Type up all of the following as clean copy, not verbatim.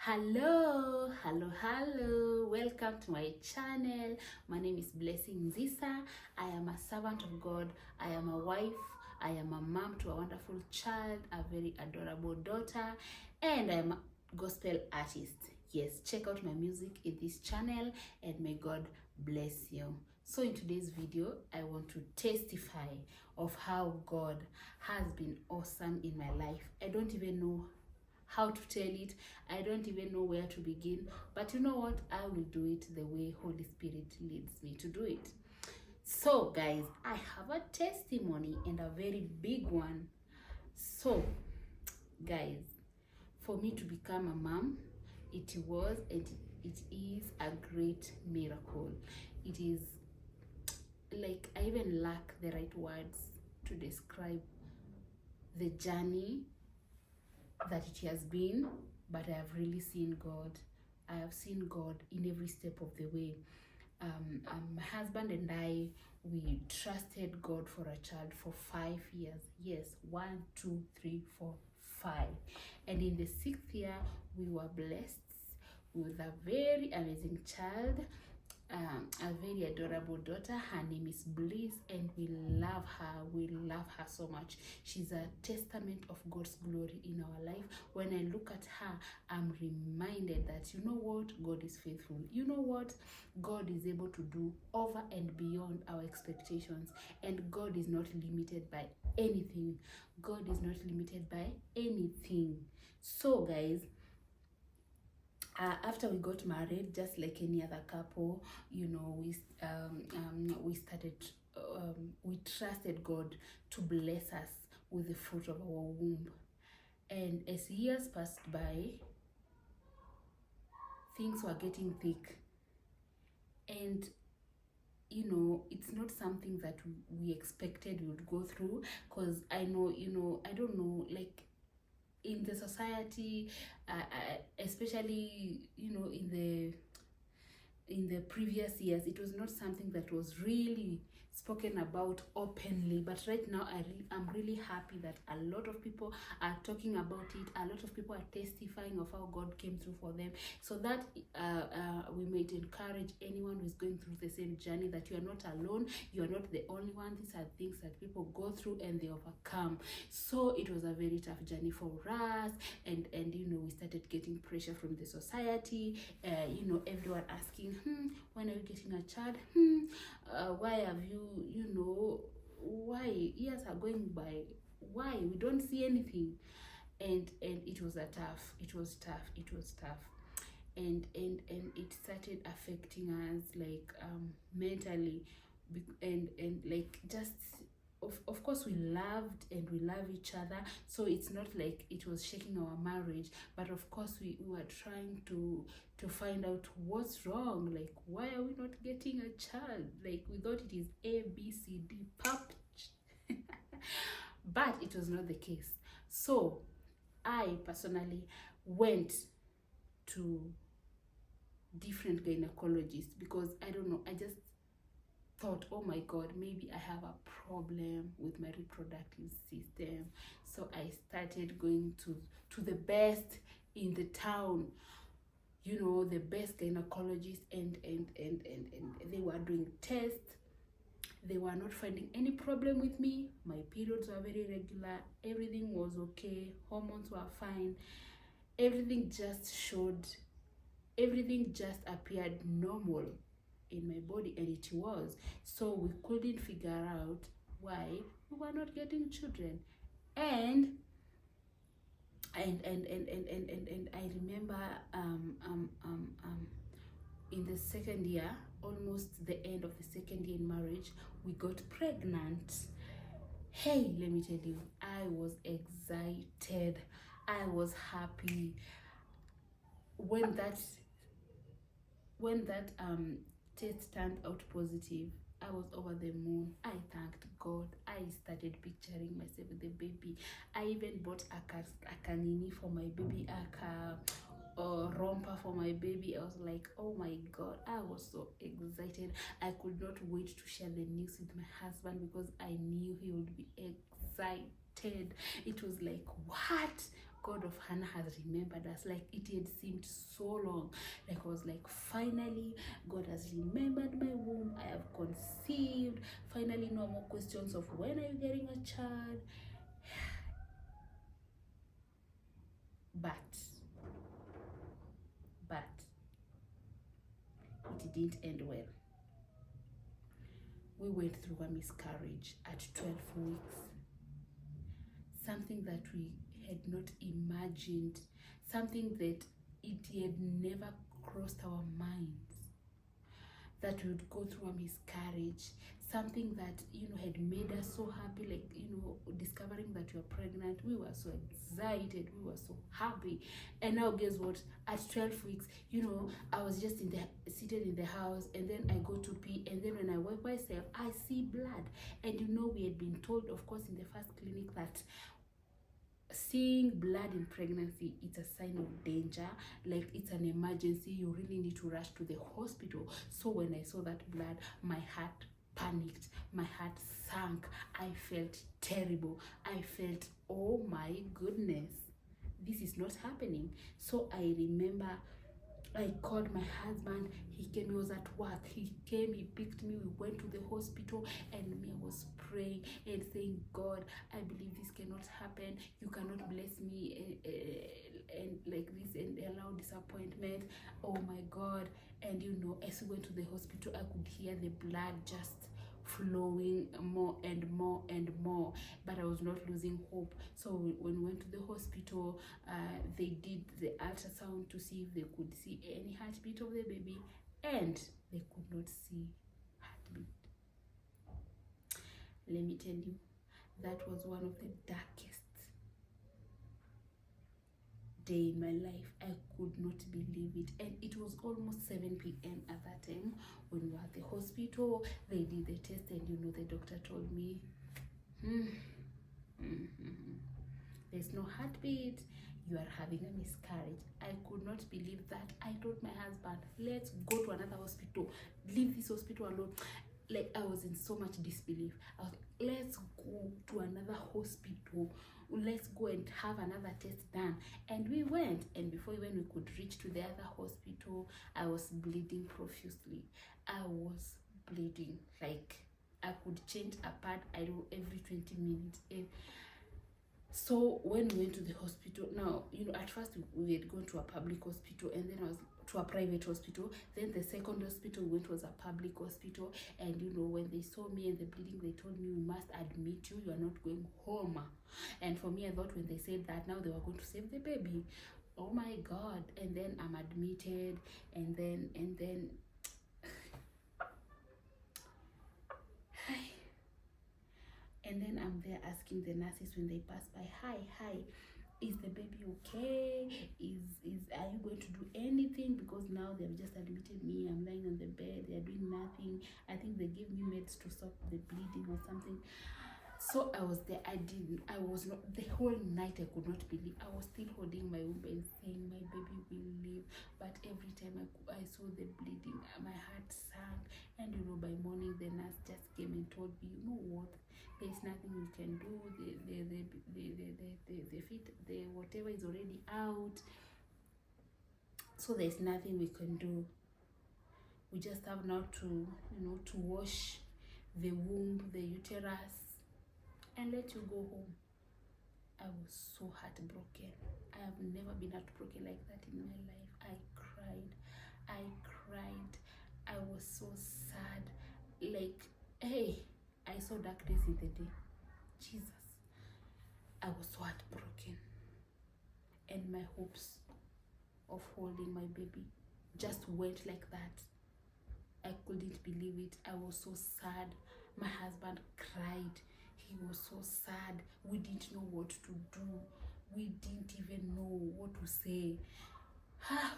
Hello, welcome to my channel. My name is Blessing Zisa. I am a servant of God. I am a wife. I am a mom to a wonderful child, a very adorable daughter, and I am a gospel artist. Yes, check out my music in this channel, and may God bless you. So in today's video, I want to testify of how God has been awesome in my life. I don't even know how to tell it. I don't even know where to begin, but you know what, I will do it the way Holy Spirit leads me to do it. So guys, I have a testimony, and a very big one. So guys, for me to become a mom, it was and it is a great miracle. It is like, I even lack the right words to describe the journey that it has been, but I have really seen God. I have seen God in every step of the way. My husband and I, we trusted God for a child for 5 years. Yes, 1, 2, 3, 4, 5. And in the 6th year, we were blessed with a very amazing child. A very adorable daughter. Her name is Bliss, and we love her. We love her so much. She's a testament of God's glory in our life. When I look at her, I'm reminded that, you know what, God is faithful. You know what, God is able to do over and beyond our expectations, and God is not limited by anything. God is not limited by anything. So guys, after we got married, just like any other couple, you know, we started, we trusted God to bless us with the fruit of our womb. And as years passed by, things were getting thick. And you know, it's not something that we expected we would go through, because I know, you know, I don't know, like in the society, especially, you know, in the previous years, it was not something that was really spoken about openly. But right now, I'm really happy that a lot of people are talking about it. A lot of people are testifying of how God came through for them, so that we might encourage anyone who's going through the same journey, that you are not alone. You are not the only one. These are things that people go through and they overcome. So it was a very tough journey for us, and you know, we started getting pressure from the society. You know, everyone asking, when are you getting a child? Why have you know, why years are going by, why we don't see anything? And it was tough. It was tough. And it started affecting us, like, mentally, and like, just of course, we loved and we love each other, so it's not like it was shaking our marriage. But of course, we were trying to find out what's wrong, like, why are we not getting a child? Like, we thought it is A, B, C, D, pop. But it was not the case. So I personally went to different gynecologists, because I don't know, I just thought, oh my God, maybe I have a problem with my reproductive system. So I started going to the best in the town, you know, the best gynecologists, and they were doing tests. They were not finding any problem with me. My periods were very regular. Everything was okay. Hormones were fine. Everything just appeared normal in my body, and it was. So we couldn't figure out why we were not getting children. And I remember in the 2nd year, almost the end of the 2nd year in marriage, we got pregnant. Hey, let me tell you, I was excited. I was happy when that test turned out positive. I was over the moon. I thanked God. I started picturing myself with the baby. I even bought a kanini for my baby, a romper for my baby. I was like, oh my God, I was so excited. I could not wait to share the news with my husband, because I knew he would be excited. excited. It was like, what? God of Hannah has remembered us. Like, it had seemed so long. Like, I was like, finally, God has remembered my womb. I have conceived. Finally, no more questions of when are you getting a child. But it didn't end well. We went through a miscarriage at 12 weeks. Something that we had not imagined, something that it had never crossed our minds, that we would go through a miscarriage, something that, you know, had made us so happy, like, you know, discovering that you're pregnant. We were so excited, we were so happy. And now guess what? At 12 weeks, you know, I was just seated in the house, and then I go to pee, and then when I wipe myself, I see blood. And you know, we had been told, of course, in the first clinic, that seeing blood in pregnancy, it's a sign of danger, like it's an emergency, you really need to rush to the hospital. So when I saw that blood, my heart panicked, my heart sank, I felt terrible. I felt, oh my goodness, this is not happening. So I remember I called my husband. He came, he was at work. He came, he picked me, we went to the hospital, and me, I was praying and saying, God, I believe this cannot happen. You cannot bless me and like this and allow disappointment. Oh my God. And you know, as we went to the hospital, I could hear the blood just flowing more and more and more, but I was not losing hope. So when we went to the hospital, they did the ultrasound to see if they could see any heartbeat of the baby, and they could not see heartbeat. Let me tell you, that was one of the darkest day in my life. I could not believe it. And it was almost 7 p.m. at that time when we were at the hospital. They did the test, and you know, the doctor told me, there's no heartbeat, you are having a miscarriage. I could not believe that. I told my husband, let's go to another hospital, leave this hospital alone. Like, I was in so much disbelief. I was like, let's go to another hospital, let's go and have another test done. And we went, and before even we could reach to the other hospital, I was bleeding profusely. I was bleeding, like I could change a pad, I do every 20 minutes. So when we went to the hospital, now, you know, at first we had gone to a public hospital, and then I was to a private hospital. Then the second hospital we went was a public hospital. And you know, when they saw me and the bleeding, they told me, we must admit you, you are not going home. And for me, I thought when they said that, now they were going to save the baby. Oh my God. And then I'm admitted, and then and then I'm there asking the nurses when they pass by, hi, is the baby okay? Are you going to do anything? Because now they've just admitted me, I'm lying on the bed, they're doing nothing. I think they gave me meds to stop the bleeding or something. So I was there. I was not, the whole night I could not believe. I was still holding my womb and saying, my baby will live. But every time I saw the bleeding, my heart sank. And you know, by morning the nurse just came and told me, you know what, there's nothing we can do. The whatever is already out. So there's nothing we can do. We just have now to, you know, to wash the womb, the uterus, and let you go home. I was so heartbroken. I have never been heartbroken like that in my life. I cried. I was so sad. Like, hey, I saw darkness in the day. Jesus. I was so heartbroken. And my hopes of holding my baby just went like that. I couldn't believe it. I was so sad. My husband cried. He was so sad. We didn't know what to do. We didn't even know what to say.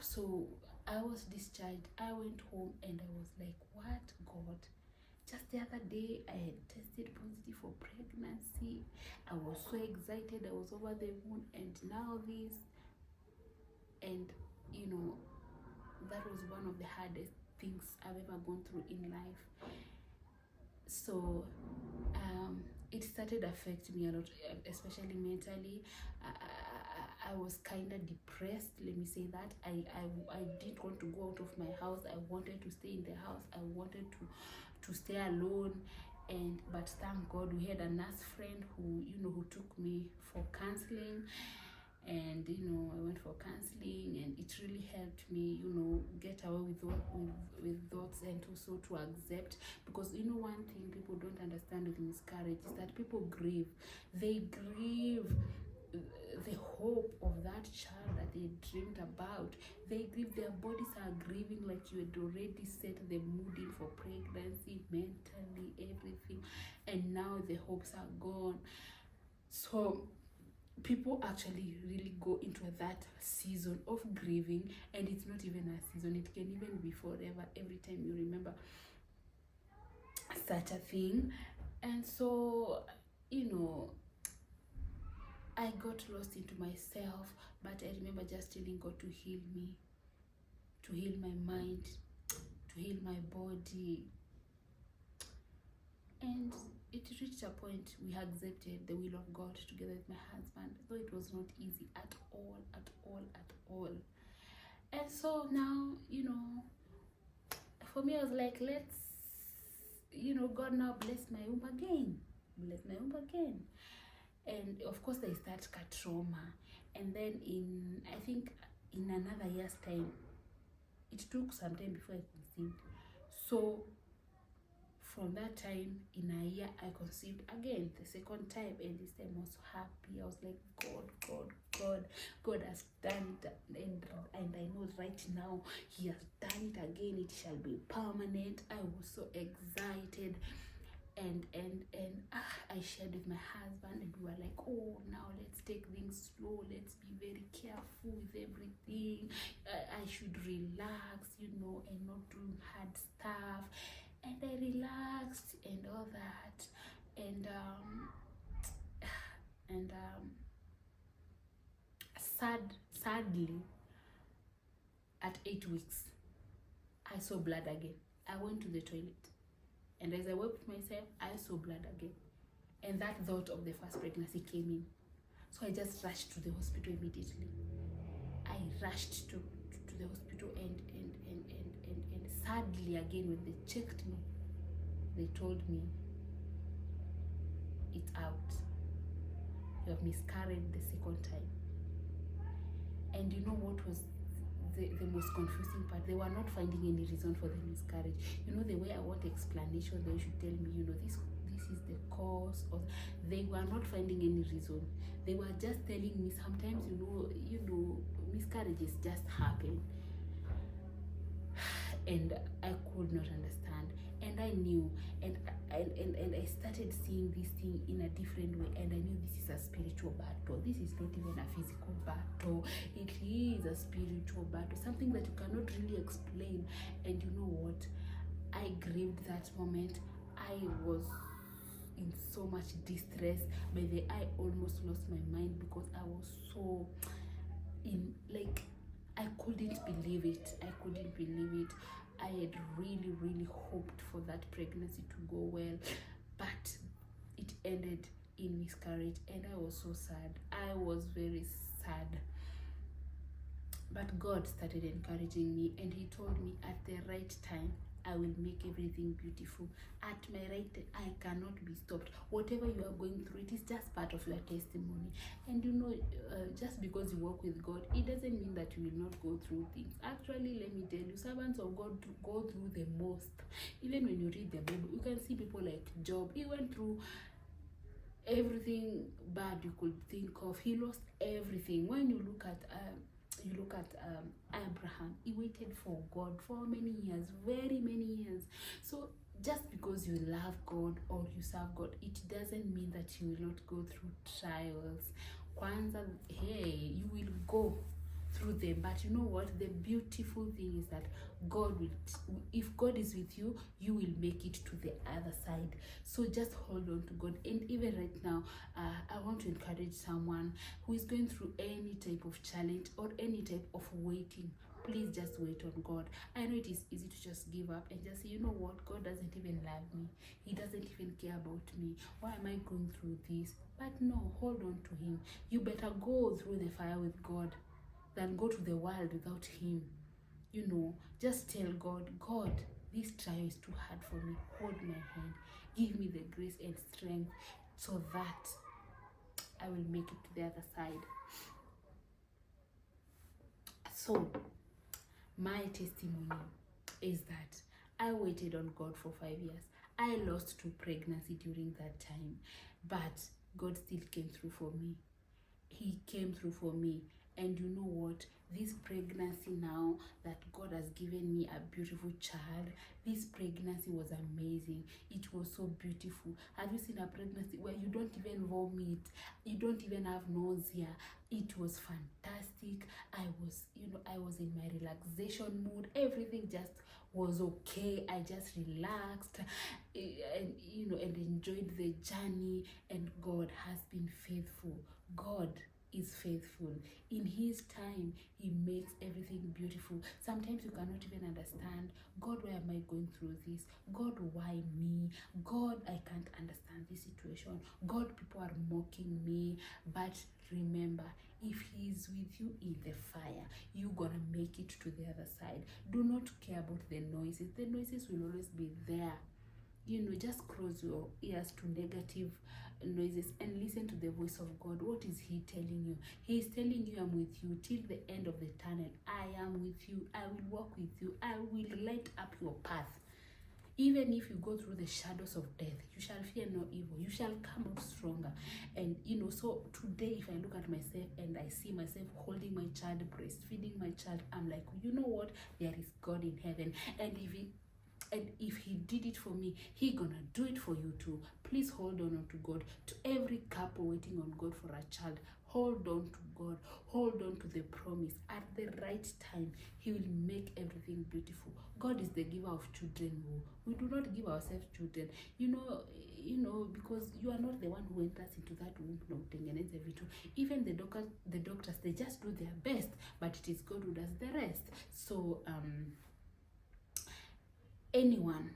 So I was discharged. I went home and I was like, what, God? Just the other day, I had tested positive for pregnancy. I was so excited. I was over the moon, and now this. And, you know, that was one of the hardest things I've ever gone through in life. So it started affecting me a lot, especially mentally. I was kind of depressed, let me say that. I didn't want to go out of my house. I wanted to stay in the house. I wanted to stay alone. But thank God we had a nurse friend who took me for counseling, and I went for counseling, and it really helped me get away with thoughts, and also to accept, because one thing people don't understand with miscarriage is that people grieve. They grieve the hope of that child that they dreamed about. They grieve, their bodies are grieving, like you had already set the mood in for pregnancy, mentally, everything, and now the hopes are gone. So people actually really go into that season of grieving, and it's not even a season, it can even be forever, every time you remember such a thing. And so I got lost into myself, but I remember just telling God to heal me, to heal my mind, to heal my body. And it reached a point we accepted the will of God together with my husband, though it was not easy at all, at all, at all. And so now, for me, I was like, let's, God now bless my womb again. Bless my womb again. And of course, I start trauma. And then I think in another year's time, it took some time before I conceived. So from that time, in a year, I conceived again, the second time, and this time I was happy. I was like, God has done it, and I know right now He has done it again. It shall be permanent. I was so excited, and I shared with my husband, and we were like, oh, now let's take things slow. Let's be very careful with everything. I should relax, and not do hard stuff. And I relaxed and all that, and sadly, at 8 weeks, I saw blood again. I went to the toilet, and as I wiped myself, I saw blood again, and that thought of the first pregnancy came in. So I just rushed to the hospital immediately. I rushed to the hospital, and sadly again, when they checked me, they told me, it's out. You have miscarried the second time. And you know what was the most confusing part? They were not finding any reason for the miscarriage. The way I want explanation, they should tell me, this is the cause, or they were not finding any reason. They were just telling me sometimes, miscarriages just happen. And I could not understand, and I knew, and I started seeing this thing in a different way, and I knew this is a spiritual battle. This is not even a physical battle. It is a spiritual battle, something that you cannot really explain. And you know what? I grieved that moment. I was in so much distress. By the I almost lost my mind, because I was so I couldn't believe it. I had really, really hoped for that pregnancy to go well, but it ended in miscarriage, and I was so sad. I was very sad. But God started encouraging me, and He told me, at the right time, I will make everything beautiful. At my right time, I cannot be stopped. Whatever you are going through, it is just part of your testimony. And just because you walk with God, it doesn't mean that you will not go through things. Actually, let me tell you, servants of God go through the most. Even when you read the Bible, you can see people like Job. He went through everything bad you could think of. He lost everything. When you look at Abraham, he waited for God for many years, very many years. So just because you love God or you serve God, it doesn't mean that you will not go through trials. Kwanzaa, hey, you will go through them. But you know what? The beautiful thing is that God will, if God is with you, you will make it to the other side. So just hold on to God. And even right now, I want to encourage someone who is going through any type of challenge or any type of waiting. Please just wait on God. I know it is easy to just give up and just say, you know what, God doesn't even love me. He doesn't even care about me. Why am I going through this? But no, hold on to Him. You better go through the fire with God than go to the world without Him. You know, just tell God, God, this trial is too hard for me. Hold my hand. Give me the grace and strength so that I will make it to the other side. So, my testimony is that I waited on God for 5 years. I lost 2 pregnancy during that time, but God still came through for me. He came through for me. And you know what? This pregnancy now that God has given me a beautiful child, this pregnancy was amazing. It was so beautiful. Have you seen a pregnancy where you don't even vomit? You don't even have nausea. It was fantastic. I was in my relaxation mood. Everything just was okay. I just relaxed and enjoyed the journey. And God has been faithful. God is faithful. In His time, He makes everything beautiful. Sometimes you cannot even understand, God, why am I going through this? God, why me? God, I can't understand this situation. God, people are mocking me. But remember, if He is with you in the fire, you're gonna make it to the other side. Do not care about the noises. The noises will always be there. Just close your ears to negative noises and listen to the voice of God. What is He telling you? He is telling you, I'm with you till the end of the tunnel. I am with you. I will walk with you. I will light up your path. Even if you go through the shadows of death, you shall fear no evil. You shall come out stronger. And so today, if I look at myself and I see myself holding my child, breastfeeding my child, I'm like, you know what? There is God in heaven. And if He did it for me, He gonna do it for you too. Please hold on to God. To every couple waiting on God for a child, hold on to God. Hold on to the promise. At the right time, He will make everything beautiful. God is the giver of children. We do not give ourselves children. Because you are not the one who enters into that womb. Even the doctors, they just do their best, but it is God who does the rest. So anyone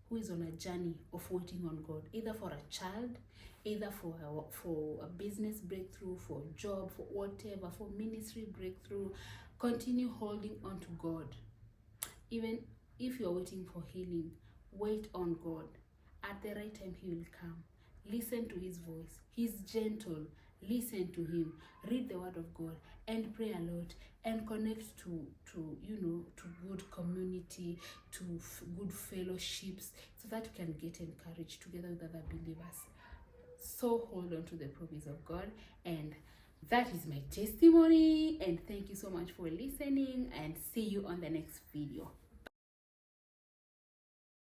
who is on a journey of waiting on God, either for a child, either for a business breakthrough, for a job, for whatever, for ministry breakthrough, continue holding on to God. Even if you're waiting for healing, wait on God. At the right time, He will come. Listen to His voice. He's gentle. Listen to Him. Read the Word of God and pray a lot and connect to good community, to good fellowships, so that you can get encouraged together with other believers. So hold on to the promise of God. And that is my testimony. And thank you so much for listening, and see you on the next video.